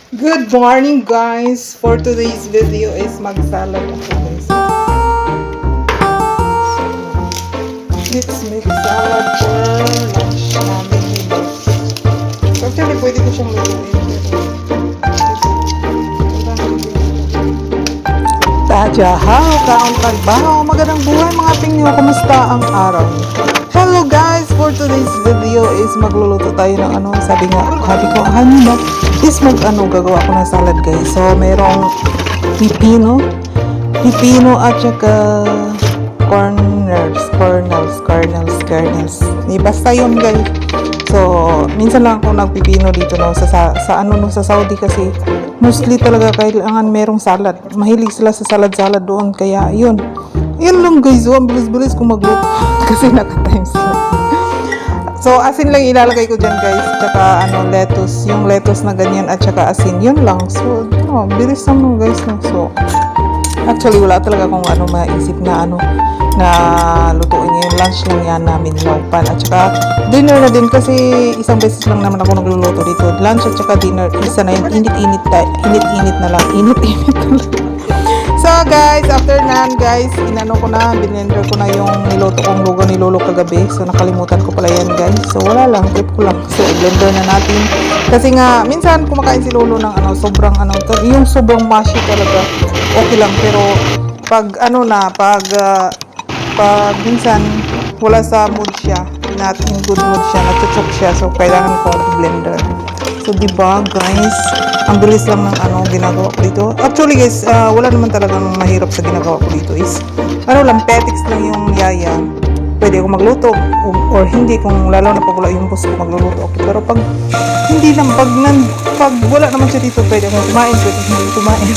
Good morning guys! For today's video is mag-salad ako guys. Let's make salad for lunch namin ni boss. Actually, pwede ko siyang lutuin. Tadyahaw, kaon tagbahaw, magandang buhay mga tingyo, kumusta ang araw? Hello guys! For today's video is magluluto tayo ng sabi ko, hanap is gagawa ko ng salad guys. So, merong pipino at saka kernels. Basta yun guys. So, minsan lang ako nagpipino dito sa Saudi kasi mostly talaga kailangan merong salad. Mahilig sila sa salad doon. Kaya yun lang guys. So, ang bilis-bilis kong magluto kasi naka-time slot. So, asin lang ilalagay ko dyan guys. Tsaka lettuce. Yung lettuce na ganyan at tsaka asin. Yun lang. So, bilis lang nung guys. So, actually wala talaga akong maisip na na lutuin ngayon. Lunch lang yan namin, laupan. At saka dinner na din kasi isang beses lang naman ako nagluluto dito. Lunch at saka dinner, isa na yun. Init-init na lang. So guys, after nan guys, binender ko na yung niluto kong lulo kagabi. So nakalimutan ko pala yan guys. So wala lang, trip ko lang. So i-blender na natin. Kasi nga, minsan kumakain si lolo ng sobrang yung sobrang mushy talaga. Okay lang, pero pag pag minsan wala sa mood siya, not in good mood siya, natuchok siya, so kailangan ko i-blender. So diba guys, ang bilis lang ng ginagawa ko dito. Actually guys, wala naman talagang mahirap sa ginagawa ko dito is lang, petics lang yung yaya. Pwede ako magluto or hindi, kung lalo na pag wala yung boss ko magluluto okay. Pero pag hindi lang, pag wala naman siya dito, pwede akong kumain, pwede hindi kumain.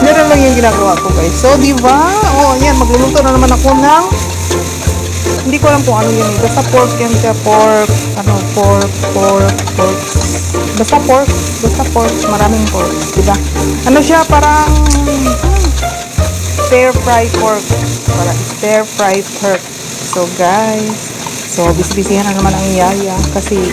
Meron lang yung ginagawa ko guys. So diba, yan, magluluto na naman ako ng hindi ko alam kung ano yun. Basta pork yan siya. Pork. Basta pork. Maraming pork. Diba? Siya parang stir fry pork. So guys. So bisbisihan na naman ang yaya. Kasi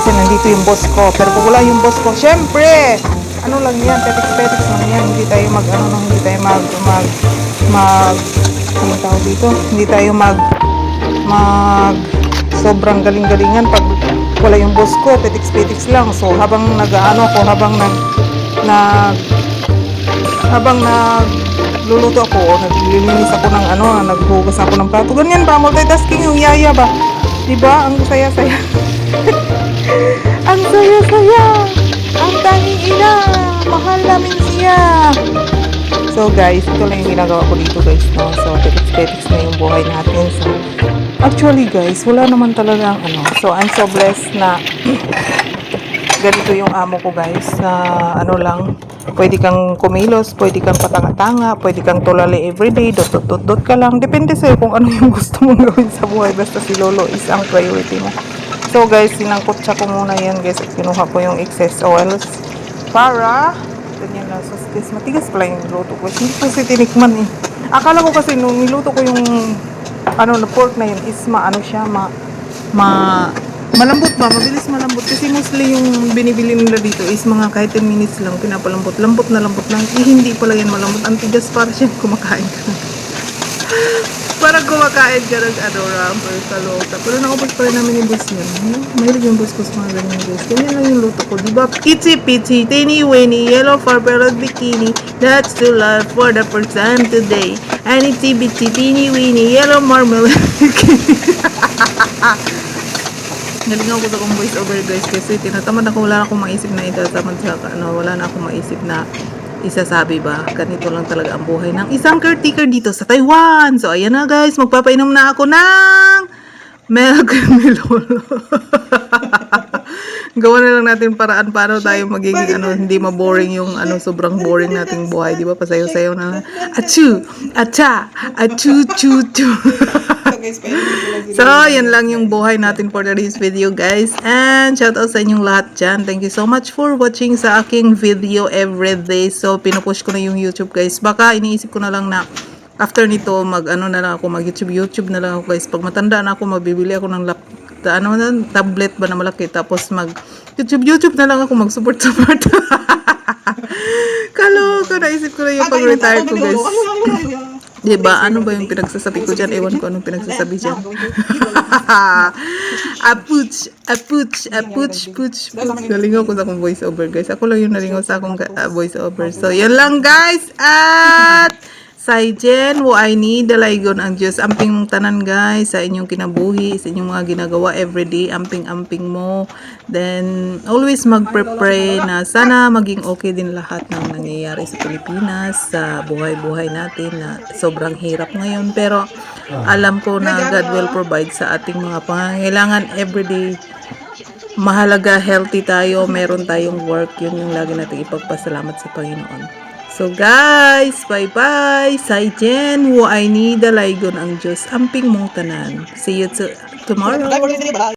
nandito yung boss ko. Pero kung wala yung boss ko, syempre! Lang yan. Petics lang yan. Hindi tayo anong tawag dito? Hindi tayo sobrang galing-galingan pag wala yung boss ko, petics lang. So habang nagluluto ako o naglilinis ako ng naghugas ako ng plato, ganyan ba, multitasking yung yaya ba, diba? Ang saya-saya. Ang saya-saya, ang tanging ina, mahal namin siya. So guys, ito lang yung ginagawa ko dito guys, no? So petics na yung buhay natin. So actually guys, wala naman talagang So I'm so blessed na ganito yung amo ko guys, na lang, pwede kang kumilos, pwede kang patanga-tanga, pwede kang tulali everyday, dot ka lang, depende sa'yo kung ano yung gusto mong gawin sa buhay, basta si lolo is ang priority mo. So guys, sinangkotsa ko muna yan guys at kinuha ko yung excess oils para ganyan lang. So guys, matigas pala yung niluto ko, hindi ko kasi tinikman eh. Akala ko kasi nung niluto ko yung na pork na yun is malambot ba? Mabilis malambot. Kasi mostly yung binibili nila dito is mga kahit 10 minutes lang pinapalambot. Lambot na lambot lang. Hindi pala yan malambot. Antigas para siya kumakain ka. Parang kumakain ka ng wrapper sa lota. Pero nakapag pa rin namin yung boss niya. Mahilig yung boss ko sa mga ganyan guys. Ganyan lang yung luto ko. Diba? Itsy pitsy, teeny weeny, yellow farberad bikini. That's to love for the first time today. And itsy bitsy, teeny weeny, yellow marmalade bikini. Nalingaw ko sa kong voice over guys kasi tinatamad ako, wala na akong maisip na itatamad sa wala na akong maisip na isasabi ba. Ganito lang talaga ang buhay ng isang caretaker dito sa Taiwan. So ayan na guys, magpapainom na ako ng milk milolo. Gawa na lang natin paraan paano tayo magiging hindi ma-boring yung sobrang boring nating buhay, di ba? Pasayo-sayo na. Achu, acha, achu, chu, chu. So, yan lang yung buhay natin for today's video guys. And shout out sa inyong lahat dyan. Thank you so much for watching sa aking video everyday. So, pinupush ko na yung YouTube guys. Baka iniisip ko na lang na after nito na lang ako, mag YouTube na lang ako guys. Pag matanda na ako, mabibili ako ng tablet ba na malaki, tapos YouTube na lang ako mag-support. Kaloka, naisip ko na yung pag-retire ko, guys. Diba? Ano ba yung pinagsasabi ko dyan? Ewan ko anong pinagsasabi dyan. Puch. Nalingaw ko sa akong voice over, guys. Ako lang yung nalingaw sa akong voice over. So, yan lang, guys. At Sayjen, wo ay ni dalaygon ang Diyos. Amping mong tanan, guys, sa inyong kinabuhi, sa inyong mga ginagawa everyday. Amping mo. Then, always magpre-pray na sana maging okay din lahat ng nangyayari sa Pilipinas, sa buhay-buhay natin na sobrang hirap ngayon. Pero, alam ko na God will provide sa ating mga pangangailangan everyday. Mahalaga, healthy tayo, meron tayong work. Yun yung lagi natin ipagpasalamat sa Panginoon. So guys, bye-bye. Sayjen, wo ay ni dalaygon ang Diyos. Amping mong tanan. See you tomorrow.